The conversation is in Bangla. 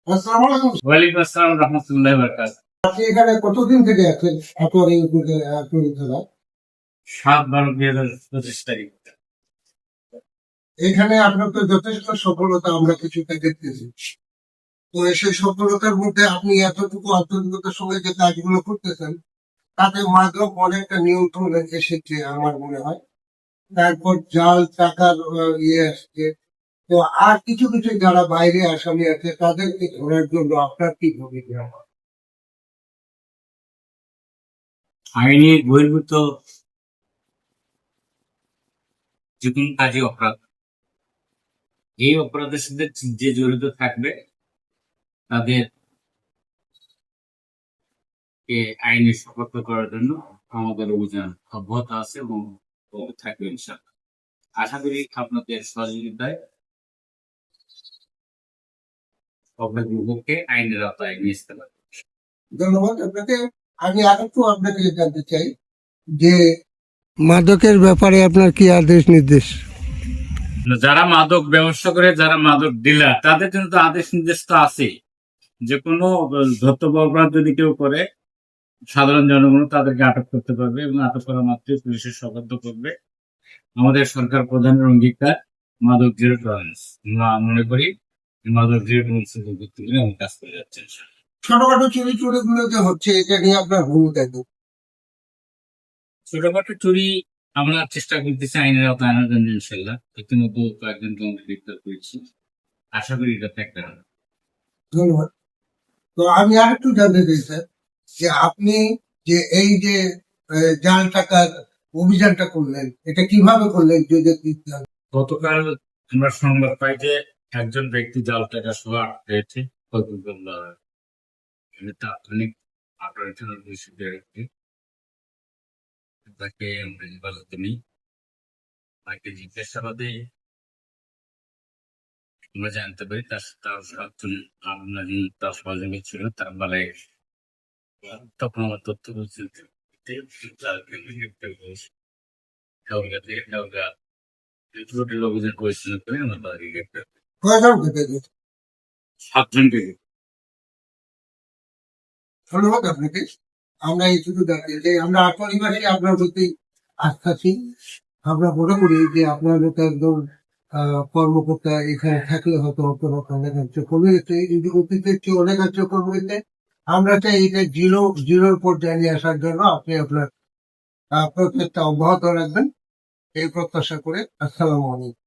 আসসালামু আলাইকুম। ওয়ালাইকুম আসসালাম রহমতুল্লাহ বারাকাতুহু। আপনি এখানে কতদিন থেকে আছেন? আপনার এই জেলায় 7/12/2025 তারিখ। এখানে আপনার তো যথেষ্ট সফলতা আমরা কিছুটা দেখতেছি। তো সেই সফলতার মধ্যে আপনি এতটুকু আন্তরিকতার সঙ্গে যে কাজগুলো করতেছেন, তাতে মাদক অনেকটা নিয়ন্ত্রণে এসেছে আমার মনে হয়। তারপর জাল টাকার ইয়ে আসছে। তো আর কিছু কিছু যারা বাইরে আসামি আছে তাদেরকে ধরার জন্য আপনার কি ভূমিকা? আইনি বহির্ভূত যে কোনো কাজই অপরাধ। এই অপরাধের সাথে যে জড়িত থাকবে তাদের আইনে সতর্ক করার জন্য আমাদের অভিযান অব্যাহত আছে এবং থাকবে ইনশাআল্লাহ। আশা করি আপনাদের সহযোগিতায় অপরাধ বিভাগকে আইনের আওতায় নিয়ে আসতে পারবে। ধন্যবাদ আপনাকে। আমি আরেকটু আপনাকে জানতে চাই যে মাদকের ব্যাপারে আপনার কি আদেশ নির্দেশ? যারা মাদক ব্যবসা করে, যারা মাদক ডিলার, তাদের জন্য তো আদেশ নির্দেশ তো আছে। যে কোনো ধর্তব্য অপরাধ যদি কেউ করে, সাধারণ জনগণ তাদেরকে আটক করতে পারবে এবং আটক করা মাত্রই পুলিশের সোপর্দ করবে। আমাদের সরকার প্রধানের অঙ্গীকার মাদক জিরো টলারেন্স। আমরা মনে করি মাদক জিরো টলারেন্সের ভিত্তি করে আমি কাজ করে যাচ্ছি। ছোটখাটো চুরি গুলো যে হচ্ছে এটা নিয়ে আপনার ভূমিকা কি? ছোটখাটো চুরি আমরা চেষ্টা করতেছি আইনের আওতায় আনার জন্য ইনশাল্লাহ। ইতিমধ্যে কয়েকজনকে আমরা গ্রেপ্তার করেছি। আশা করি এটা একটা ধন্যবাদ। তো আমি আরেকটু জানতে চাই স্যার, যে আপনি যে এই যে জাল টাকার অভিযানটা করলেন, এটা কিভাবে করলেন যদি একটু জানান। গতকাল আমরা সংবাদ পাই যে একজন ব্যক্তি জাল টাকা সহ আটক হয়েছে ফজলুল্লাহ। তাৎক্ষণিক অপারেশনাল তাকে আমরা হেফাজতে নিই। তাকে জিজ্ঞাসাবাদে আমরা জানতে পারি তার সাতজন আপনারই তার সহযোগী ছিল। তার বেলায় তখন আমার তথ্য বলছে জটিল অভিযান পরিচালনা করে আমরা তাকে গ্রেপ্তার করি। কয়জনকে পেলেন? 7জনকে। ধন্যবাদ আপনাকে। আমরা এইটুকু জানি যে আমরা পরিবারে আপনার প্রতি আস্থাশীল। আমরা মনে করি যে আপনার মতো একজন কর্মকর্তা এখানে থাকলে হয়তো অনেক কার্য কমে যেত, যদি অতীতের চেয়ে অনেক কার্য কমে যেতে। আমরা চাই এটা জিরোর পর্যায়ে নিয়ে আসার জন্য আপনি আপনার প্রচেষ্টা অব্যাহত রাখবেন এই প্রত্যাশা করে। আসসালামু আলাইকুম।